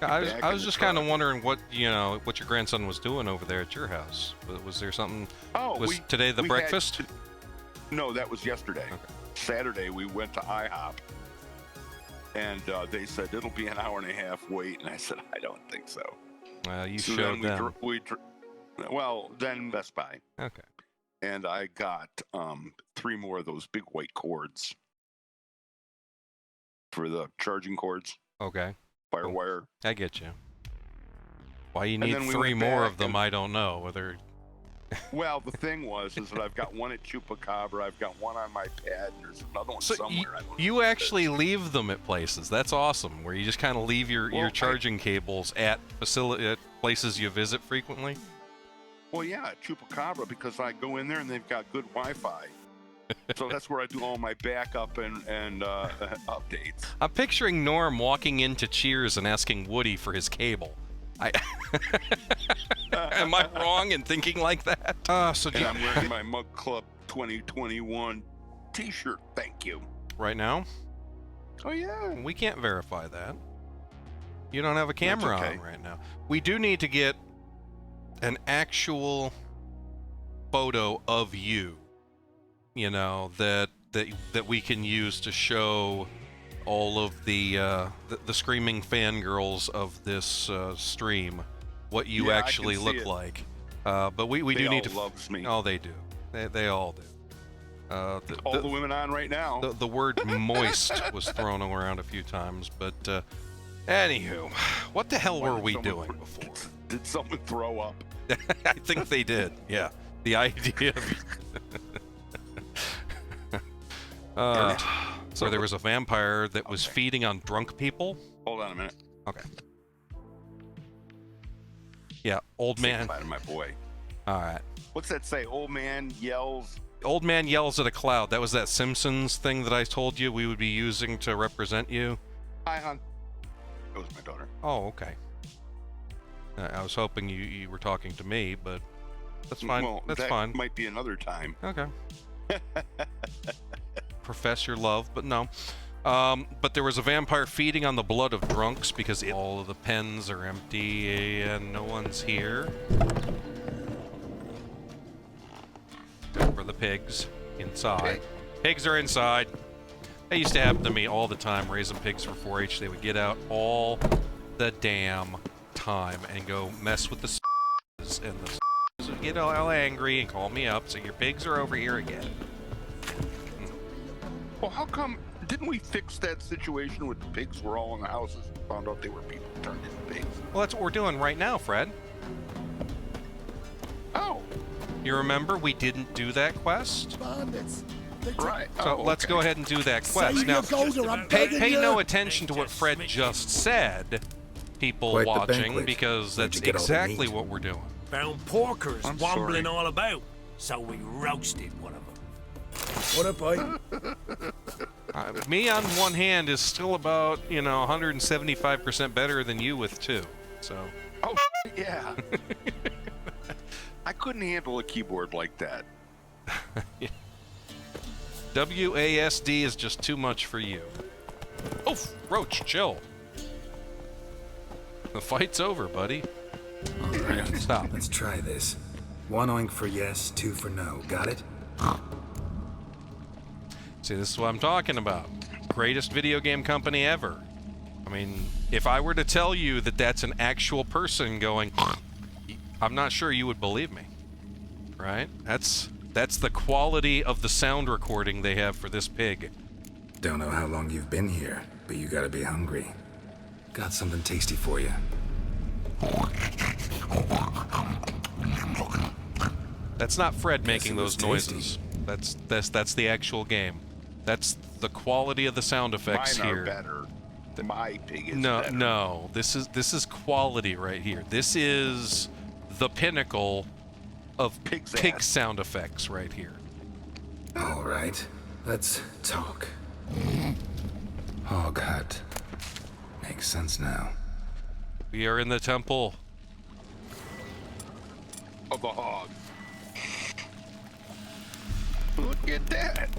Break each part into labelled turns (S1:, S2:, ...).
S1: I was just kind of wondering what what your grandson was doing over there at your house. Was there something?
S2: Oh,
S1: was today the breakfast?
S2: No, that was yesterday.
S1: Okay.
S2: Saturday we went to IHOP, and they said it'll be an hour and a half wait, and I said I don't think so.
S1: You
S2: so
S1: showed
S2: then
S1: them.
S2: Well, then Best Buy.
S1: Okay.
S2: And I got 3 more of those big white cords for the charging cords.
S1: Okay.
S2: Firewire.
S1: I get you. Why you need
S2: we
S1: 3 more of them,
S2: and,
S1: I don't know. Whether.
S2: Well, the thing is that I've got one at Chupacabra, I've got one on my pad, and there's another one somewhere.
S1: You actually leave them at places. That's awesome. Where you just kind of leave your charging cables at places you visit frequently.
S2: Well, yeah, at Chupacabra, because I go in there and they've got good Wi-Fi. So that's where I do all my backup and updates.
S1: I'm picturing Norm walking into Cheers and asking Woody for his cable. Am I wrong in thinking like that?
S2: And I'm wearing my Mug Club 2021 T-shirt. Thank you.
S1: Right now?
S2: Oh yeah.
S1: We can't verify that. You don't have a camera on right now. We do need to get an actual photo of you. That we can use to show all of the screaming fangirls of this stream what you actually look like. But we do need to.
S2: Loves me.
S1: Oh, they do. They all do.
S2: All the women on right now.
S1: The word moist was thrown around a few times, but anywho, what the hell were we doing before?
S2: Did someone throw up?
S1: I think they did. Yeah, the idea of. So there was a vampire that was feeding on drunk people.
S2: Hold on a minute.
S1: Okay. Yeah, old man.
S2: My boy.
S1: All right.
S2: What's that say? Old man yells.
S1: Old man yells at a cloud. That was that Simpsons thing that I told you we would be using to represent you.
S2: Hi, hon. That was my daughter.
S1: Oh, okay. I was hoping you were talking to me, but that's fine.
S2: Well,
S1: that's
S2: that
S1: fine.
S2: Might be another time.
S1: Okay. Profess your love, but no. But there was a vampire feeding on the blood of drunks because all of the pens are empty and no one's here. For the pigs inside. Pigs are inside. That used to happen to me all the time, raising pigs for 4-H. They would get out all the damn time and go mess with the and the would get all angry and call me up, so your pigs are over here again.
S2: Well, how come didn't we fix that situation with the pigs were all in the houses and found out they were people turned into pigs?
S1: Well, that's what we're doing right now, Fred.
S2: Oh.
S1: You remember we didn't do that quest?
S2: Right.
S1: So let's go ahead and do that quest. Now, pay no attention to what Fred just said, people
S3: Quite the
S1: watching,
S3: banquet.
S1: because
S3: Where'd
S1: that's
S3: you get all the
S1: exactly
S3: meat?
S1: what we're doing.
S4: Found porkers
S2: I'm
S4: wobbling
S2: sorry.
S4: all about, so we roasted one of them.
S3: What a bite.
S1: Me on one hand is still about, 175% better than you with 2. So.
S2: Oh, yeah. I couldn't handle a keyboard like that.
S1: WASD is just too much for you. Oh, Roach, chill. The fight's over, buddy.
S3: All right,
S1: Stop.
S3: let's try this. 1 oink for yes, 2 for no. Got it?
S1: See, this is what I'm talking about. Greatest video game company ever. I mean, if I were to tell you that that's an actual person going, I'm not sure you would believe me. Right? That's the quality of the sound recording they have for this pig.
S3: Don't know how long you've been here, but you gotta be hungry. Got something tasty for you.
S1: That's not Fred making
S3: it was
S1: those noises. That's the actual game. That's the quality of the sound effects
S2: Mine
S1: here.
S2: are better. My pig is better.
S1: No. This is quality right here. This is the pinnacle of
S2: Pig's
S1: pig
S2: ass.
S1: sound effects right here.
S3: All right, let's talk. Hog hut. Makes sense now.
S1: We are in the temple.
S2: Of the hog. Look at that.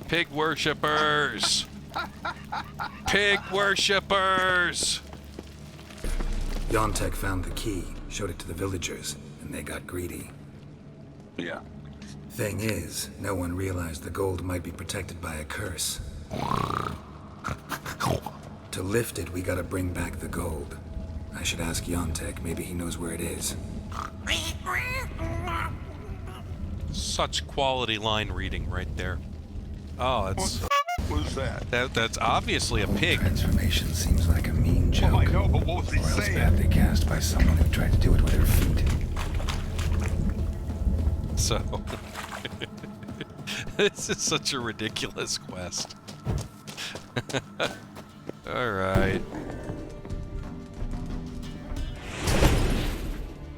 S1: Pig worshippers. pig worshippers!
S3: Yontek found the key, showed it to the villagers, and they got greedy.
S2: Yeah.
S3: Thing is, no one realized the gold might be protected by a curse. To lift it, we gotta bring back the gold. I should ask Yontek, maybe he knows where it is.
S1: Such quality line reading right there. Oh, it's...
S2: What was that?
S1: That's obviously a pig.
S3: Transformation seems like a mean joke.
S2: Oh, I know, but what was he
S3: Or else
S2: saying?
S3: badly cast by someone who tried to do it with their feet.
S1: So... This is such a ridiculous quest. Alright.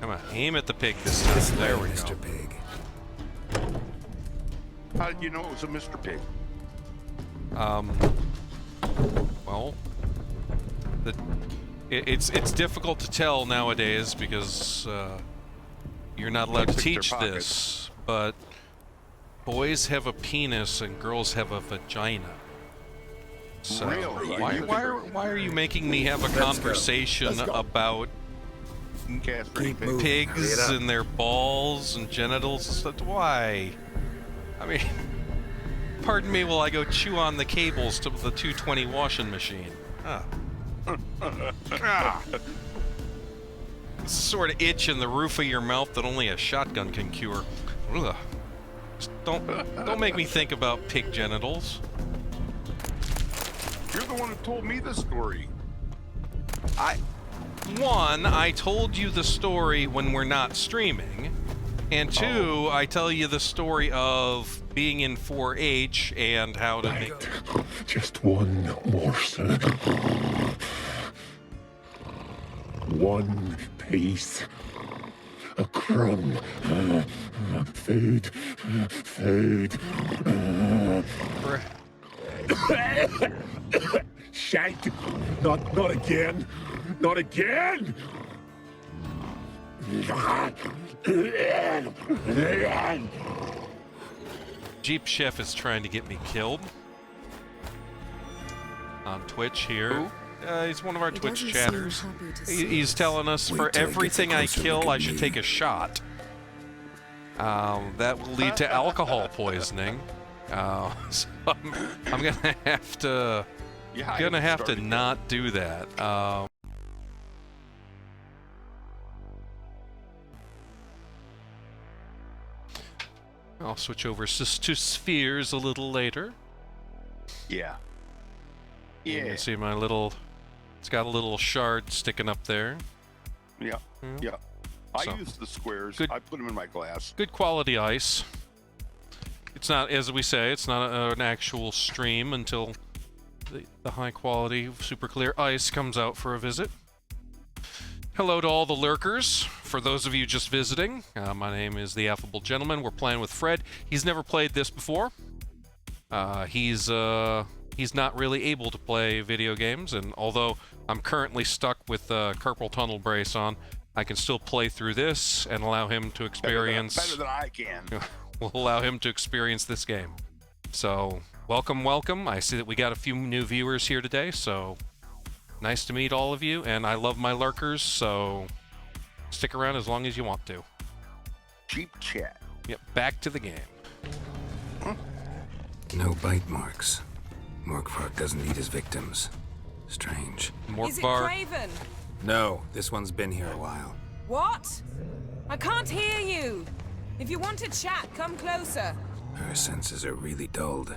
S1: Come on, aim at the pig this time.
S3: This
S1: There
S3: way,
S1: we
S3: Mr.
S1: go.
S3: Pig.
S2: How did you know it was a Mr. Pig?
S1: Well, it's difficult to tell nowadays because you're not allowed to
S2: They pick
S1: teach
S2: their
S1: this, but boys have a penis and girls have a vagina. So
S2: Really?
S1: why are you making me have a conversation about
S2: Castrating
S3: Keep
S2: pig.
S3: moving. Hurry
S1: pigs
S3: it up.
S1: and their balls and genitals and stuff? Why? I mean, pardon me while I go chew on the cables to the 220 washing machine. Ah. It's a sort of itch in the roof of your mouth that only a shotgun can cure. Ugh. Just don't make me think about pig genitals.
S2: You're the one who told me the story.
S1: I told you the story when we're not streaming, and two, I tell you the story of being in 4-H and how to make...
S5: Just one morsel. One piece. A crumb. Food. Food. Shite. Not again. Not again.
S1: Jeep Chef is trying to get me killed on Twitch here. He's one of our Twitch chatters. He's telling us for
S3: Wait till he
S1: everything I
S3: gets a closer
S1: kill,
S3: look at
S1: I should
S3: me.
S1: take a shot. That will lead to alcohol poisoning. So I'm gonna have to.
S2: Yeah, I
S1: Gonna have to
S2: started-
S1: not do that. I'll switch over to spheres a little later.
S2: Yeah.
S1: You
S2: Yeah.
S1: can see my little... It's got a little shard sticking up there.
S2: Yeah. Yeah.
S1: So,
S2: I use the squares.
S1: good-
S2: I put them in my glass.
S1: Good quality ice. It's not, as we say, it's not an actual stream until the high quality, super clear ice comes out for a visit. Hello to all the lurkers. For those of you just visiting, my name is the Affable Gentleman. We're playing with Phred. He's never played this before. He's not really able to play video games, and although I'm currently stuck with carpal tunnel brace on, I can still play through this and allow him to experience...
S2: Better than I can.
S1: We'll allow him to experience this game. So, welcome, welcome. I see that we got a few new viewers here today, so nice to meet all of you, and I love my lurkers, so stick around as long as you want to.
S2: Cheap chat.
S1: Yep, back to the game.
S3: No bite marks. Morkvarg doesn't eat his victims. Strange.
S6: Is it
S1: Morkvarg.
S6: Craven?
S3: No, this one's been here a while.
S6: What? I can't hear you. If you want to chat, come closer.
S3: Her senses are really dulled.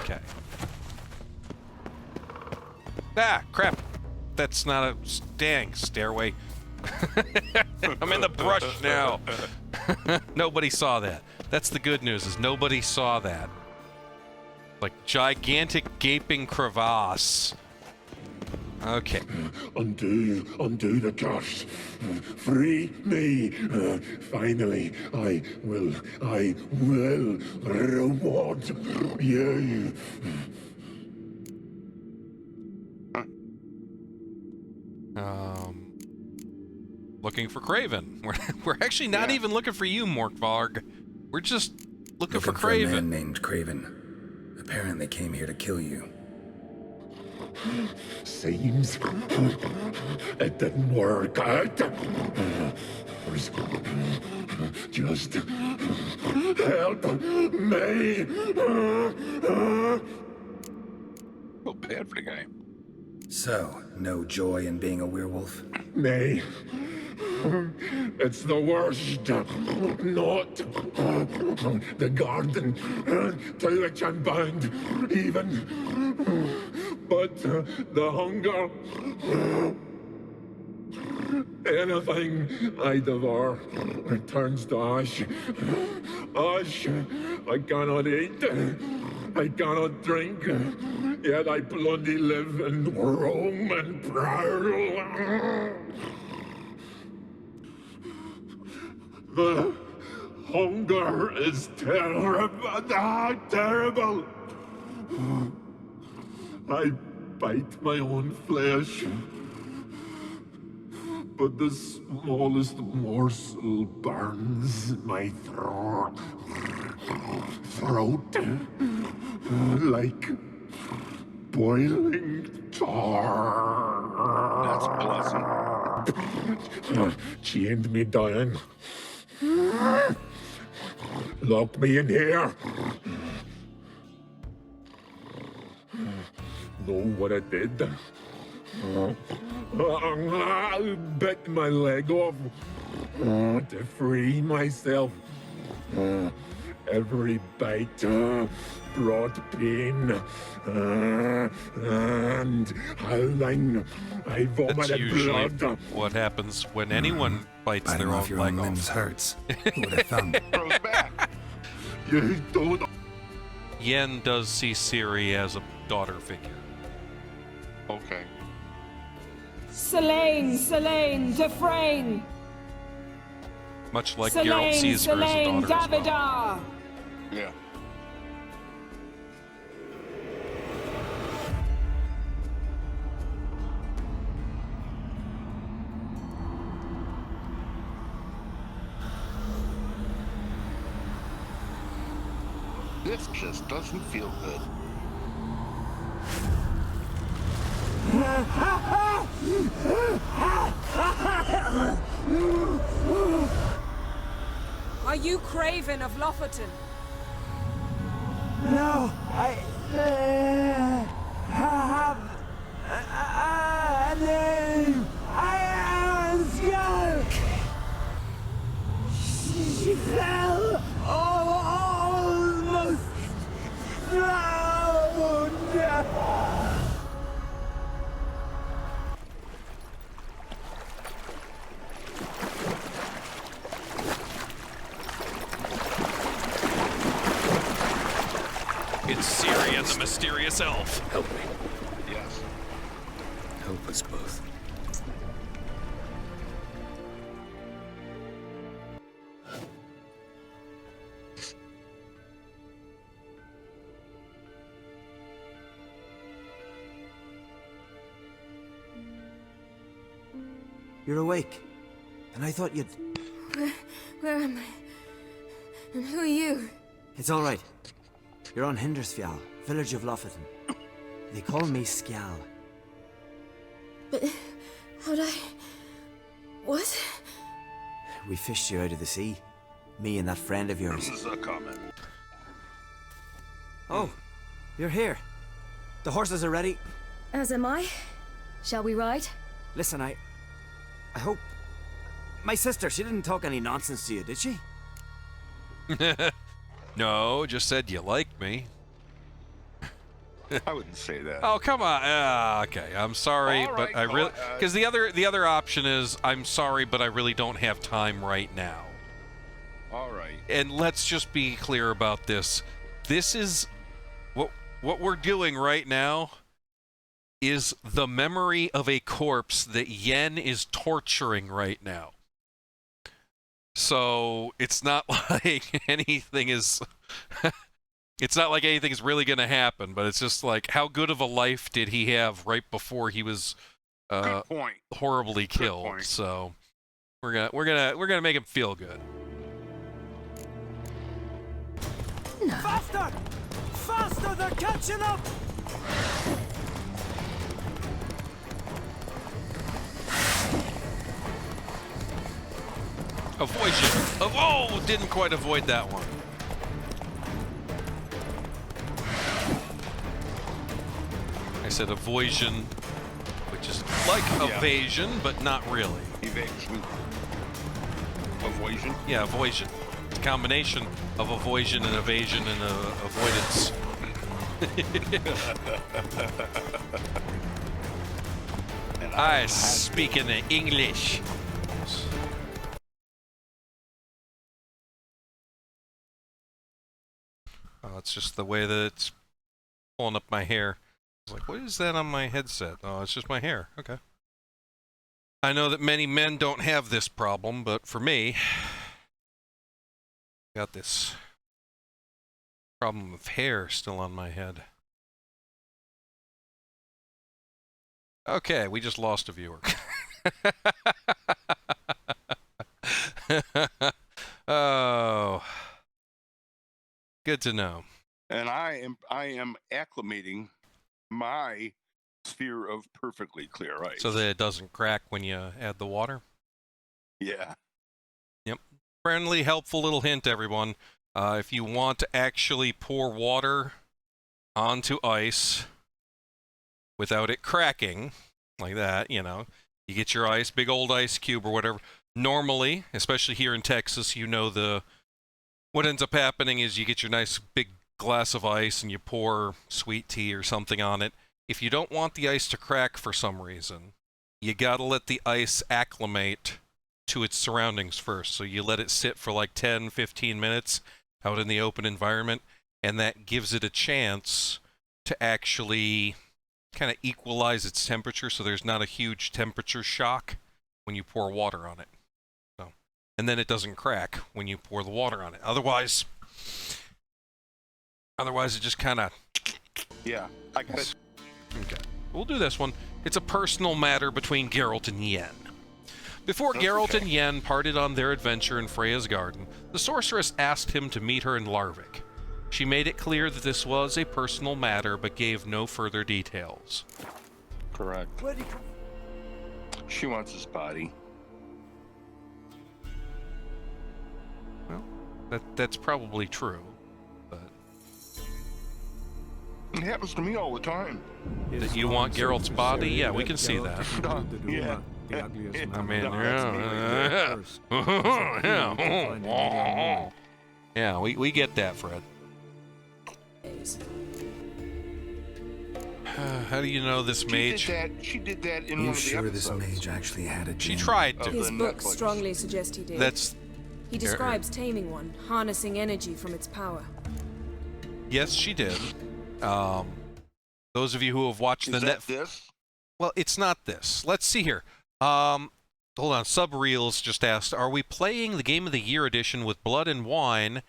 S1: Okay. Ah, crap. That's not a dang stairway. I'm in the brush now. Nobody saw that. That's the good news, is nobody saw that. Like gigantic gaping crevasse. Okay.
S5: Undo the curse. Free me. Finally, I will reward you.
S1: Looking for Craven. We're actually not even looking for you, Morkvarg. We're just looking for
S3: A man
S1: Craven.
S3: named Craven. Apparently came here to kill you.
S5: Seems it didn't work out. Just help me.
S2: Feel bad for the guy.
S3: So, no joy in being a werewolf?
S5: Nay. It's the worst. Not the garden to which I'm bound, even. But the hunger. Anything I devour turns to ash. Ash I cannot eat. I cannot drink. Yet I bloody live and roam and prowl. The hunger is terrible. Terrible. I bite my own flesh. But the smallest morsel burns my throat. Like boiling tar.
S2: That's pleasant.
S5: Chained me down. Locked me in here. Know what I did? I bit my leg off to free myself. Every bite brought pain and howling. I
S1: That's
S5: vomited
S1: usually
S5: blood.
S1: what happens when anyone bites
S3: Biting
S1: their
S3: off
S1: own
S3: your
S1: leg
S3: own
S1: off.
S3: limbs hurts. Who would have thunk?
S2: Throws back.
S5: You don't.
S1: Yen does see Ciri as a daughter figure.
S2: Okay.
S6: Selene, Dufresne.
S1: Much like Geralt sees her as a
S6: Selene,
S1: daughter as well.
S6: Davidar.
S2: Yeah. This just doesn't feel good.
S6: Are you Craven of Lofoten?
S7: No, I have a name. I am a skull. She fell almost drowned.
S1: It's Ciri and the mysterious elf.
S3: Help me.
S2: Yes.
S3: Help us both.
S7: You're awake, and I thought you'd...
S8: Where am I? And who are you?
S7: It's all right. You're on Hindersfjall, village of Lofoten. They call me Skjal.
S8: But how'd I... What?
S7: We fished you out of the sea. Me and that friend of yours.
S2: This is a comment.
S7: Oh, you're here. The horses are ready.
S8: As am I. Shall we ride?
S7: Listen, I hope... My sister, she didn't talk any nonsense to you, did she?
S1: No, just said you like me.
S2: I wouldn't say that.
S1: Oh, come on. Okay, I'm sorry,
S2: All
S1: but
S2: right,
S1: I really...
S2: go on,
S1: Because the other option is, I'm sorry, but I really don't have time right now.
S2: All right.
S1: And let's just be clear about this. This is... What we're doing right now is the memory of a corpse that Yen is torturing right now. So it's not like anything is... It's not like anything's really going to happen, but it's just like, how good of a life did he have right before he was
S2: Good point.
S1: horribly
S2: Good
S1: killed?
S2: point.
S1: So we're gonna make him feel good.
S7: Faster! Faster! They're catching up!
S1: Avoision. Oh, didn't quite avoid that one. I said avoision, which is like evasion, but not really.
S2: Evasion. Avoision?
S1: Yeah, avoision. It's a combination of avoision and evasion and avoidance. I speak in English. Oh, it's just the way that it's pulling up my hair. I was like, what is that on my headset? Oh, it's just my hair. Okay. I know that many men don't have this problem, but for me, got this problem of hair still on my head. Okay, we just lost a viewer. Oh, good to know.
S2: And I am acclimating my sphere of perfectly clear ice.
S1: So that it doesn't crack when you add the water?
S2: Yeah.
S1: Yep. Friendly, helpful little hint, everyone. If you want to actually pour water onto ice without it cracking, like that, you know, you get your ice, big old ice cube or whatever. Normally, especially here in Texas, you know what ends up happening is you get your nice big glass of ice and you pour sweet tea or something on it. If you don't want the ice to crack for some reason, you gotta let the ice acclimate to its surroundings first. So you let it sit for like 10, 15 minutes out in the open environment, and that gives it a chance to actually kind of equalize its temperature so there's not a huge temperature shock when you pour water on it. So, and then it doesn't crack when you pour the water on it. Otherwise it just kind of...
S2: Yeah, I got it.
S1: Okay. We'll do this one. It's a personal matter between Geralt and Yen. Before Geralt and Yen parted on their adventure in Freya's garden, the sorceress asked him to meet her in Larvik. She made it clear that this was a personal matter, but gave no further details.
S2: Correct. She wants his body.
S1: Well, that's probably true, but...
S2: It happens to me all the time.
S1: That you want Geralt's body? Yeah, we can see that.
S2: Yeah.
S1: I mean, yeah. Yeah, we get that, Fred. How do you know this mage?
S2: She did that in
S3: Are
S2: one
S3: you
S2: of the
S3: sure this
S2: episodes.
S3: mage actually had a
S1: She
S3: djinn?
S1: tried to.
S8: His books strongly suggest he did.
S1: That's...
S8: He describes taming one, harnessing energy from its power.
S1: Yes, she did. Those of you who have watched the net...
S2: this?
S1: Well, it's not this. Let's see here. Hold on. Subreels just asked, are we playing the Game of the Year edition with Blood and Wine?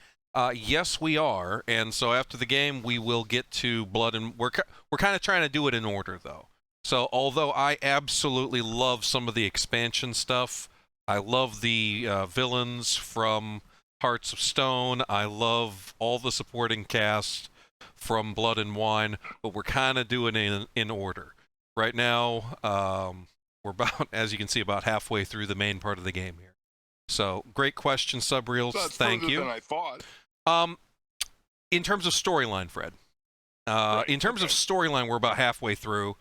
S1: Yes, we are. And so after the game, we will get to Blood and... We're kind of trying to do it in order, though. So although I absolutely love some of the expansion stuff, I love the villains from Hearts of Stone, I love all the supporting cast from Blood and Wine, but we're kind of doing it in order. Right now, we're about, as you can see, about halfway through the main part of the game here. So, great question, Subreels. Thank you.
S2: Than I thought.
S1: In terms of storyline, Fred, in terms of storyline, we're about halfway through.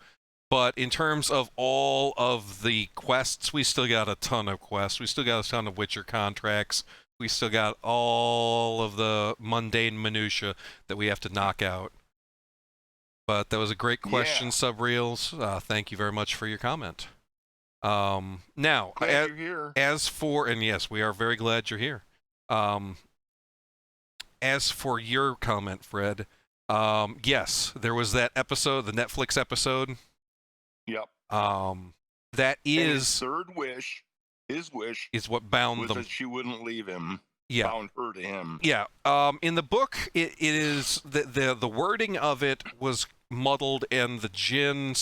S1: But in terms of all of the quests, we still got a ton of quests. We still got a ton of Witcher contracts. We still got all of the mundane minutia that we have to knock out. But that was a great question, Subreels. Thank you very much for your comment. Now,
S2: Glad you're here.
S1: as for, and yes, we are very glad you're here. As for your comment, Fred, yes, there was that episode, the Netflix episode.
S2: Yep.
S1: That is...
S2: And his third wish, his wish,
S1: is what bound
S2: was
S1: them.
S2: that she wouldn't leave him.
S1: Yeah.
S2: Bound her to him.
S1: Yeah. In the book, it is the wording of it was muddled, and the djinn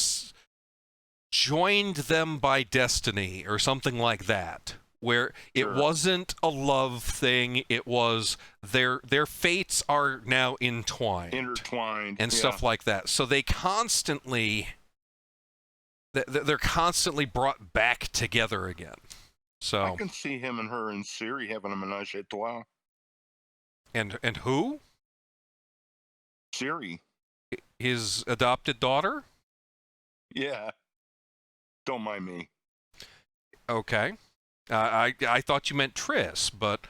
S1: joined them by destiny or something like that, where it wasn't a love thing. It was their fates are now intertwined and stuff like that. So they constantly they're constantly brought back together again. So
S2: I can see him and her in Siri having a menage a trois.
S1: and who?
S2: Siri.
S1: His adopted daughter?
S2: Yeah. Don't mind me.
S1: Okay. I thought you meant Triss, but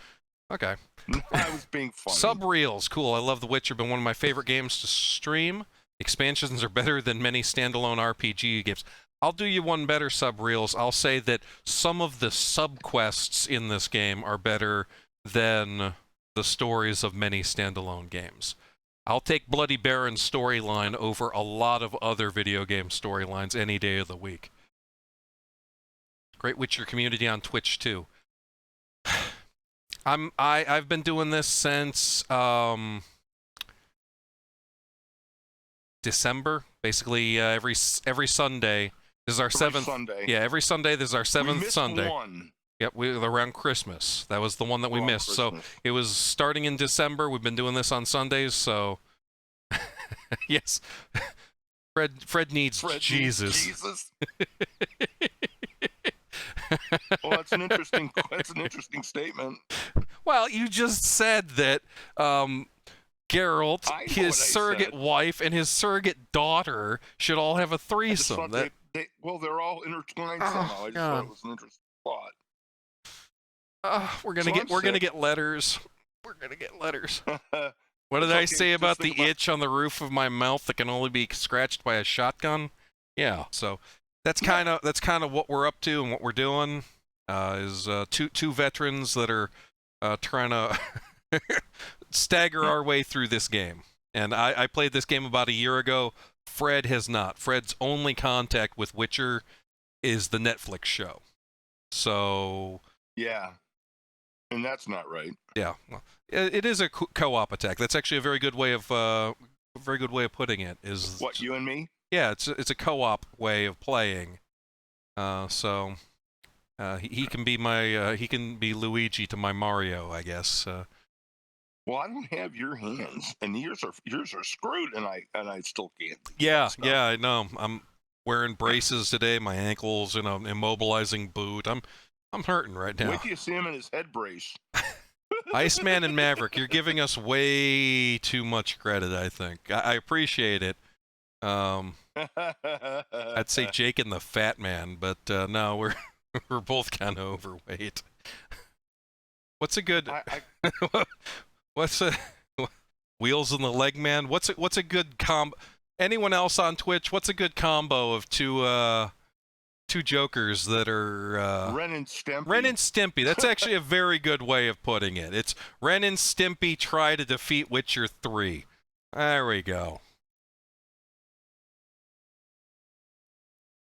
S1: okay.
S2: No, I was being funny.
S1: Sub-reels, cool. I love The Witcher, been one of my favorite games to stream. Expansions are better than many standalone RPG games. I'll do you one better, Sub-reels. I'll say that some of the sub-quests in this game are better than the stories of many standalone games. I'll take Bloody Baron's storyline over a lot of other video game storylines any day of the week. Great Witcher community on Twitch too. I've been doing this since December. Basically, every Sunday. This is our seventh Sunday. Yeah, every Sunday. This is our seventh Sunday.
S2: One.
S1: Yep, around Christmas. That was the one that we missed. Christmas. So it was starting in December. We've been doing this on Sundays. So yes, Phred needs Jesus.
S2: Well, that's an interesting statement.
S1: Well, you just said that Geralt, his surrogate wife, and his surrogate daughter should all have a threesome.
S2: Well, they're all intertwined somehow. I just thought it was an interesting thought.
S1: We're gonna get letters. We're gonna get letters. What did I say about the itch on the roof of my mouth that can only be scratched by a shotgun? Yeah. So that's kind of what we're up to and what we're doing. Is two veterans that are trying to stagger our way through this game. And I played this game about a year ago. Phred has not. Fred's only contact with Witcher is the Netflix show. So
S2: yeah. And that's not right.
S1: Yeah, well, it is a co-op attack. That's actually a very good way of putting it. Is
S2: what, you and me?
S1: Yeah, it's a co-op way of playing. So he can be he can be Luigi to my Mario, I guess.
S2: Well, I don't have your hands, and yours are screwed, and I still can't.
S1: Yeah, I know. I'm wearing braces today. My ankles in an immobilizing boot. I'm hurting right now.
S2: Wait till you see him in his head brace.
S1: Iceman and Maverick, you're giving us way too much credit, I think. I appreciate it. I'd say Jake and the Fat Man, but no, we're both kind of overweight. What's a good... what's a... Wheels and the Leg Man? What's a good combo... Anyone else on Twitch, what's a good combo of two jokers that are
S2: Ren and Stimpy.
S1: Ren and Stimpy. That's actually a very good way of putting it. It's Ren and Stimpy try to defeat Witcher 3. There we go.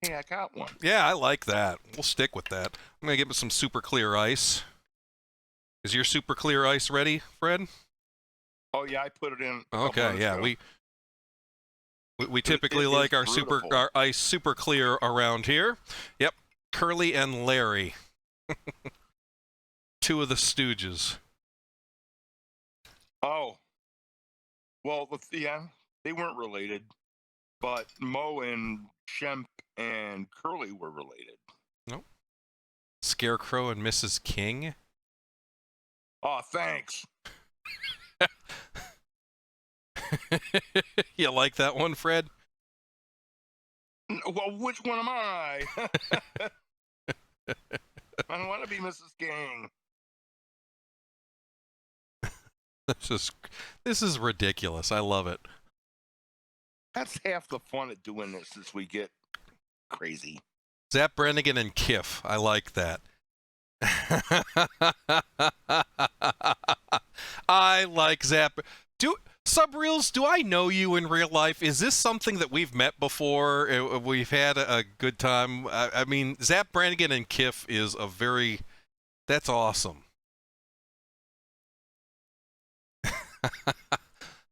S2: Hey, I got one.
S1: Yeah, I like that. We'll stick with that. I'm gonna get some super clear ice. Is your super clear ice ready, Phred?
S2: Oh yeah, I put it in.
S1: Okay, yeah, we typically like our ice super clear around here. Yep, Curly and Larry, two of the Stooges.
S2: Oh, well, yeah, they weren't related, but Mo and Shemp and Curly were related.
S1: Nope. Scarecrow and Mrs. King.
S2: Oh, thanks.
S1: You like that one, Phred?
S2: Well, which one am I? I don't want to be Mrs. King.
S1: This is ridiculous. I love it.
S2: That's half the fun of doing this as we get crazy.
S1: Zapp Brannigan and Kif. I like that. I like Zapp. Subreels, do I know you in real life? Is this something that we've met before? We've had a good time. I mean, Zapp Brannigan and Kif is that's awesome.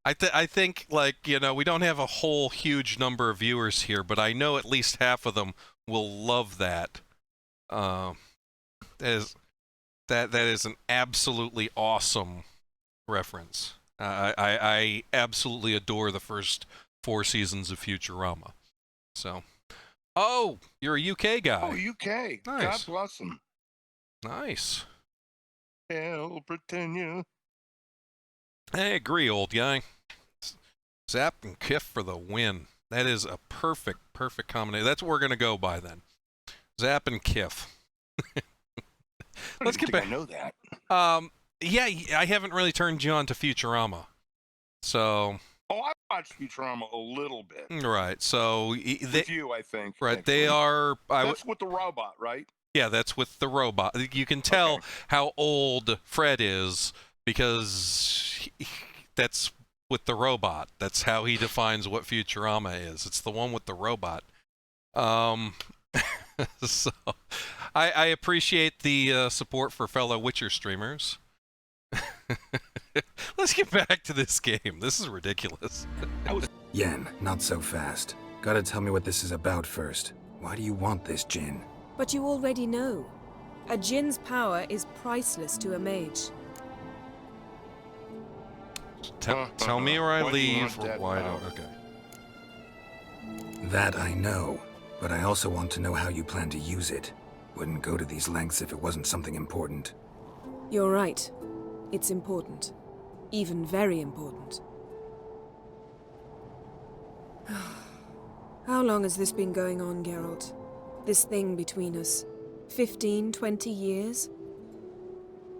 S1: I think, like, you know, we don't have a whole huge number of viewers here, but I know at least half of them will love that. That is an absolutely awesome reference. I absolutely adore the first 4 seasons of Futurama. So, oh, you're a UK guy.
S2: Oh, UK.
S1: Nice.
S2: God bless them.
S1: Nice.
S2: Hell, Britannia.
S1: I agree, old guy. Zapp and Kif for the win. That is a perfect combination. That's what we're gonna go by then. Zapp and Kif. Let's get back.
S2: I know that.
S1: Yeah, I haven't really turned you on to Futurama, so.
S2: Oh, I watched Futurama a little bit.
S1: Right. So
S2: With you, I think.
S1: Right.
S2: Actually.
S1: They are.
S2: That's with the robot, right?
S1: Yeah, that's with the robot. You can tell how old Phred is because that's with the robot. That's how he defines what Futurama is. It's the one with the robot. So I appreciate the support for fellow Witcher streamers. Let's get back to this game. This is ridiculous.
S3: Yen, not so fast. Gotta tell me what this is about first. Why do you want this djinn?
S6: But you already know. A djinn's power is priceless to a mage.
S1: Tell me where I leave or why I don't. Okay.
S3: That I know, but I also want to know how you plan to use it. Wouldn't go to these lengths if it wasn't something important.
S6: You're right. It's important. Even very important. How long has this been going on, Geralt? This thing between us? 15, 20 years?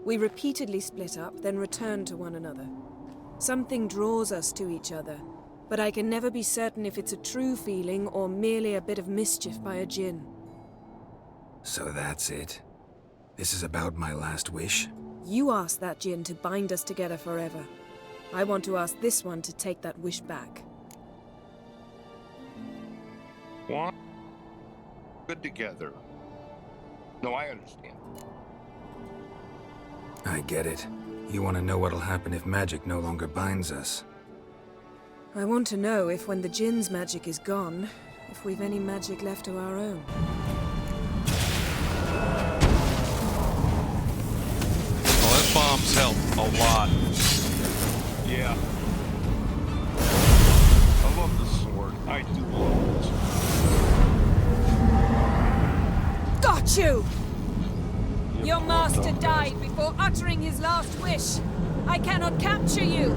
S6: We repeatedly split up, then return to one another. Something draws us to each other, but I can never be certain if it's a true feeling or merely a bit of mischief by a djinn.
S3: So that's it? This is about my last wish?
S6: You asked that djinn to bind us together forever. I want to ask this one to take that wish back.
S2: What? Good together. No, I understand.
S3: I get it. You want to know what'll happen if magic no longer binds us.
S6: I want to know if when the djinn's magic is gone, if we've any magic left of our own.
S1: Well, those bombs help a lot.
S2: Yeah. I love the sword. I do love it.
S6: Got you! Your master died before uttering his last wish. I cannot capture you.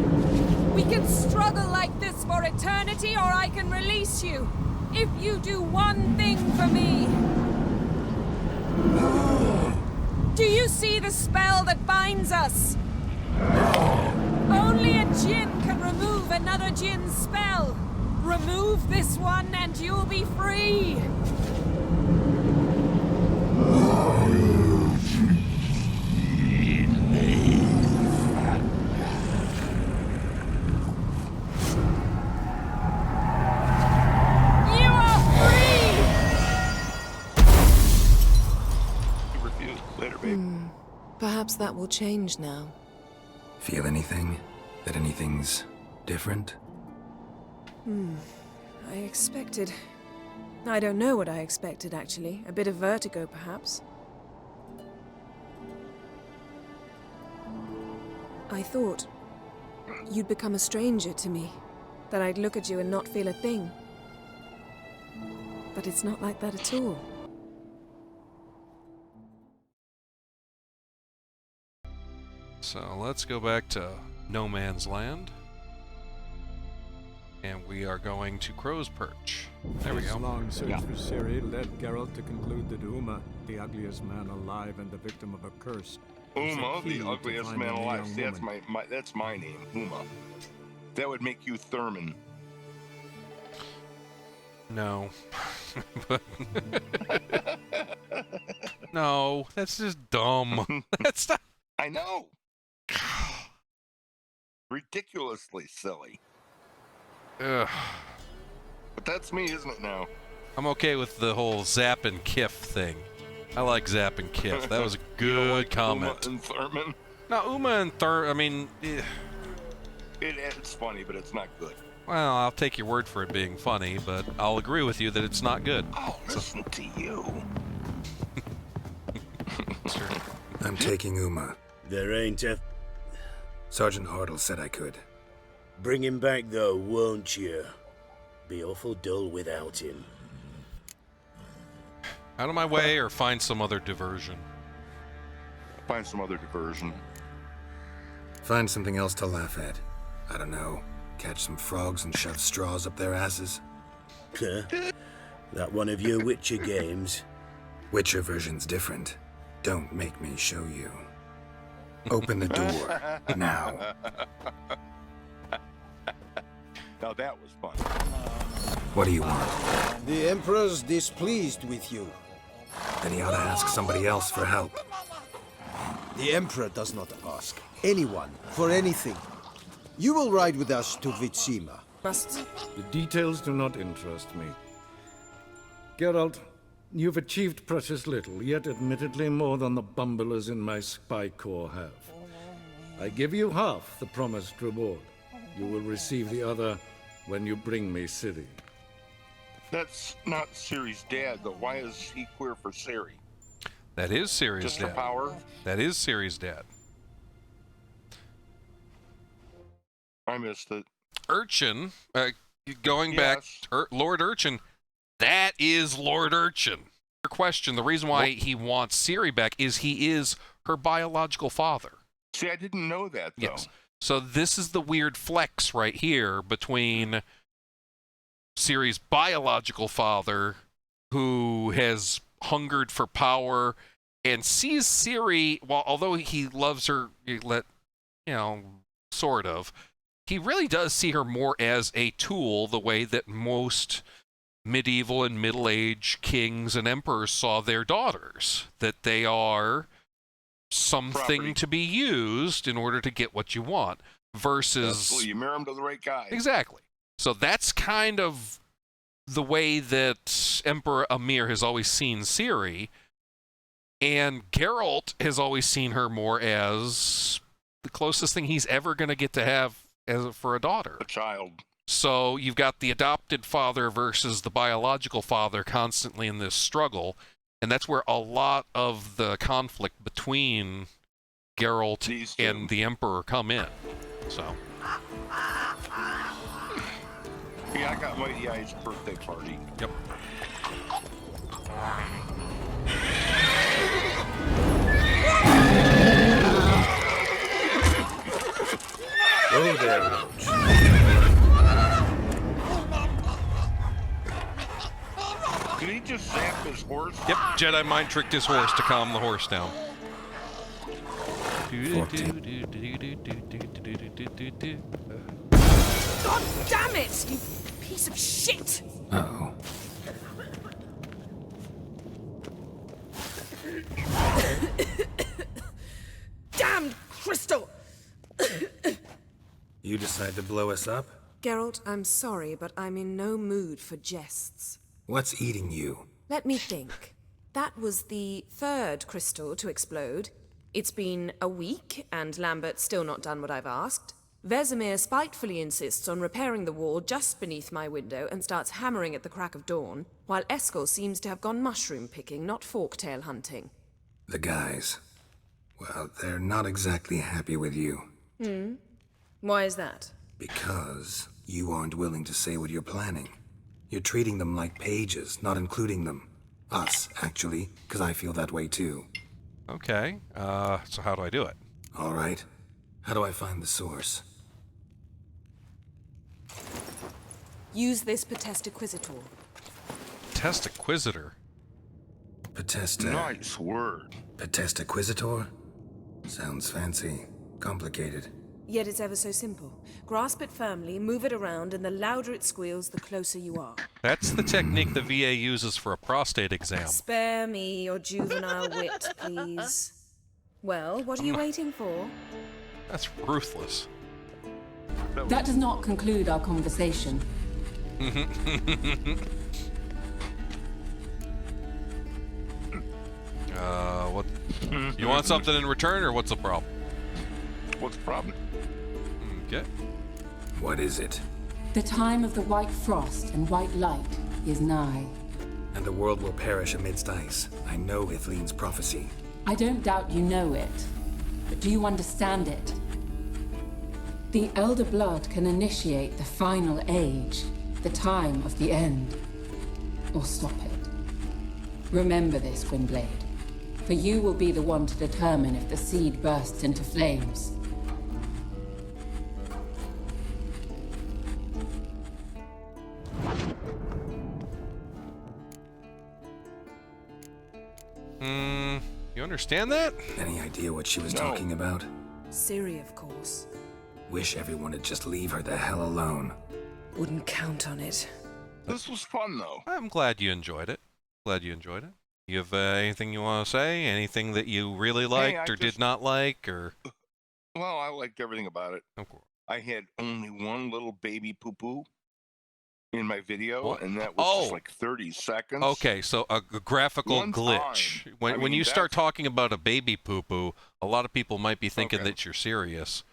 S6: We can struggle like this for eternity, or I can release you. If you do one thing for me. Do you see the spell that binds us? Only a djinn can remove another djinn's spell. Remove this one and you'll be free. Perhaps that will change now.
S3: Feel anything? That anything's different?
S6: I expected... I don't know what I expected, actually. A bit of vertigo, perhaps. I thought you'd become a stranger to me. That I'd look at you and not feel a thing. But it's not like that at all.
S1: So let's go back to No Man's Land. And we are going to Crow's Perch. There we go.
S9: This long search for Ciri led Geralt to conclude that Uma, the ugliest man alive and the victim of a curse.
S2: Uma, the ugliest man alive. See, that's my name, Uma. That would make you Thurman.
S1: No. No, that's just dumb. That's not...
S2: I know. Ridiculously silly.
S1: Ugh.
S2: But that's me, isn't it now?
S1: I'm okay with the whole Zapp and Kif thing. I like Zapp and Kif. That was a good comment.
S2: Uma and Thurman?
S1: No, Uma and Thurman, I mean...
S2: It's funny, but it's not good.
S1: Well, I'll take your word for it being funny, but I'll agree with you that it's not good.
S2: Oh, listen to you.
S1: Sure.
S3: I'm taking Uma.
S4: There ain't a...
S3: Sergeant Hartle said I could.
S4: Bring him back, though, won't you? Be awful dull without him.
S1: Out of my way or find some other diversion.
S2: Find some other diversion.
S3: Find something else to laugh at. I don't know, catch some frogs and shove straws up their asses.
S4: Huh? That one of your Witcher games?
S3: Witcher version's different. Don't make me show you. Open the door, now.
S2: Now that was fun.
S3: What do you want?
S10: The Emperor's displeased with you.
S3: Then he ought to ask somebody else for help.
S10: The Emperor does not ask anyone for anything. You will ride with us to Vitsima.
S6: Must.
S9: The details do not interest me. Geralt, you've achieved precious little, yet admittedly more than the bumblers in my spy corps have. I give you half the promised reward. You will receive the other when you bring me Ciri.
S2: That's not Ciri's dad, though. Why is he queer for Ciri?
S1: That is Ciri's
S2: Just
S1: dad.
S2: for power?
S1: That is Ciri's dad.
S2: I missed it.
S1: Urchin, going back, Lord Urchin, that is Lord Urchin. Your question, the reason why he wants Ciri back is he is her biological father.
S2: See, I didn't know that, though.
S1: Yes. So this is the weird flex right here between Ciri's biological father, who has hungered for power and sees Ciri, well, although he loves her, sort of, he really does see her more as a tool, the way that most medieval and middle-age kings and emperors saw their daughters, that they are something
S2: Property.
S1: to be used in order to get what you want, versus...
S2: Absolutely. You marry him to the right guy.
S1: Exactly. So that's kind of the way that Emperor Amir has always seen Ciri, and Geralt has always seen her more as the closest thing he's ever going to get to have for a daughter.
S2: A child.
S1: So you've got the adopted father versus the biological father constantly in this struggle, and that's where a lot of the conflict between Geralt and the Emperor come in. So...
S2: Yeah, I got Mighty Eye's birthday party.
S1: Yep.
S4: Oh, there, Roach.
S2: Did he just zap his horse?
S1: Yep, Jedi mind tricked his horse to calm the horse down.
S3: 14.
S6: God damn it, you piece of shit!
S3: Uh-oh.
S6: Damned crystal!
S3: You decide to blow us up?
S6: Geralt, I'm sorry, but I'm in no mood for jests.
S3: What's eating you?
S6: Let me think. That was the third crystal to explode. It's been a week, and Lambert's still not done what I've asked. Vesemir spitefully insists on repairing the wall just beneath my window and starts hammering at the crack of dawn, while Eskel seems to have gone mushroom picking, not forktail hunting.
S3: The guys. Well, they're not exactly happy with you.
S6: Why is that?
S3: Because you aren't willing to say what you're planning. You're treating them like pages, not including them. Us, actually, because I feel that way too.
S1: Okay, so how do I do it?
S3: All right. How do I find the source?
S6: Use this Potestaquisitor.
S1: Potestaquisitor?
S2: Nice word.
S3: Potestaquisitor? Sounds fancy. Complicated.
S6: Yet it's ever so simple. Grasp it firmly, move it around, and the louder it squeals, the closer you are.
S1: That's the technique the VA uses for a prostate exam.
S6: Spare me your juvenile wit, please. Well, what are you waiting for?
S1: That's ruthless.
S11: That does not conclude our conversation.
S1: What? You want something in return, or what's the problem?
S2: What's the problem?
S1: Okay.
S3: What is it?
S11: The time of the white frost and white light is nigh.
S3: And the world will perish amidst ice. I know Ithleen's prophecy.
S11: I don't doubt you know it, but do you understand it? The Elder Blood can initiate the final age, the time of the end, or stop it. Remember this, Gwynblade. For you will be the one to determine if the seed bursts into flames.
S1: You understand that?
S3: Any idea what she was talking about?
S6: Ciri, of course.
S3: Wish everyone would just leave her the hell alone.
S6: Wouldn't count on it.
S2: This was fun, though.
S1: I'm glad you enjoyed it. Glad you enjoyed it. You have anything you want to say? Anything that you really liked or did not like? Or
S2: Well, I liked everything about it.
S1: of course.
S2: I had only one little baby poo-poo in my video,
S1: What?
S2: and that was just like 30 seconds.
S1: Okay, so a graphical
S2: One
S1: glitch.
S2: time.
S1: When you start talking about a baby poo-poo, a lot of people might be thinking that you're serious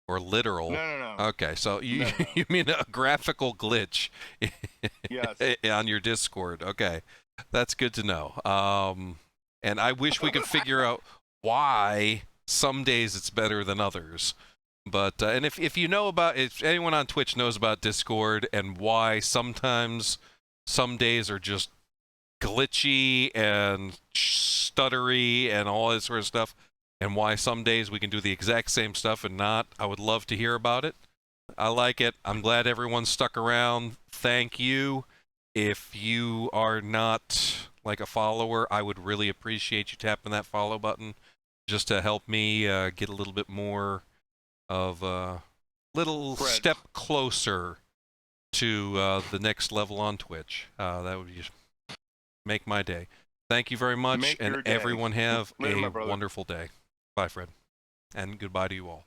S1: or literal.
S2: No.
S1: Okay, so you
S2: No.
S1: you mean a graphical glitch
S2: Yes.
S1: on your Discord. Okay, that's good to know. And I wish we could figure out why some days it's better than others. But and if you know about, if anyone on Twitch knows about Discord and why sometimes some days are just glitchy and stuttery and all that sort of stuff, and why some days we can do the exact same stuff and not, I would love to hear about it. I like it. I'm glad everyone stuck around. Thank you. If you are not like a follower, I would really appreciate you tapping that follow button just to help me get a little bit more of a little
S2: Phred.
S1: step closer to the next level on Twitch. That would just make my day. Thank you very much,
S2: Make your
S1: and
S2: day.
S1: everyone have
S2: Later, my
S1: a
S2: brother.
S1: wonderful day. Bye, Phred, and goodbye to you all.